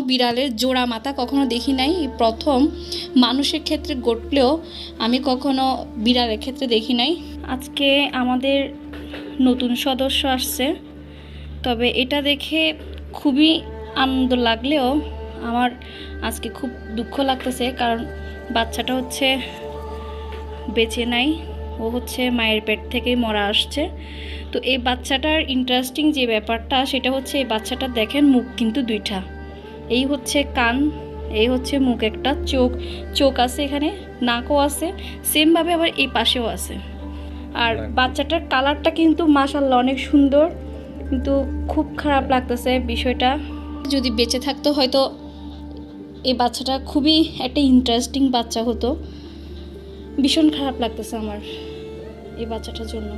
বিড়ালের জোড়া মাথা কখনো দেখি নাই, প্রথম মানুষের ক্ষেত্রে ঘটলেও আমি কখনো বিড়ালের ক্ষেত্রে দেখি নাই। আজকে আমাদের নতুন সদস্য আসছে, তবে এটা দেখে খুবই আনন্দ লাগলেও আমার আজকে খুব দুঃখ লাগতেছে, কারণ বাচ্চাটা হচ্ছে বেঁচে নাই, ও হচ্ছে মায়ের পেট থেকেই মরা আসছে। তো এই বাচ্চাটার ইন্টারেস্টিং যে ব্যাপারটা সেটা হচ্ছে এই বাচ্চাটা দেখেন মুখ কিন্তু দুইটা, এই হচ্ছে কান, এই হচ্ছে মুখ, একটা চোখ আছে এখানে, নাকও আছে, সেমভাবে আবার এই পাশেও আছে। আর বাচ্চাটার কালারটা কিন্তু মাশাআল্লাহ অনেক সুন্দর, কিন্তু খুব খারাপ লাগতেছে বিষয়টা। যদি বেঁচে থাকতো হয়তো এই বাচ্চাটা খুবই একটা ইন্টারেস্টিং বাচ্চা হতো। ভীষণ খারাপ লাগতেছে আমার এই বাচ্চাটার জন্য।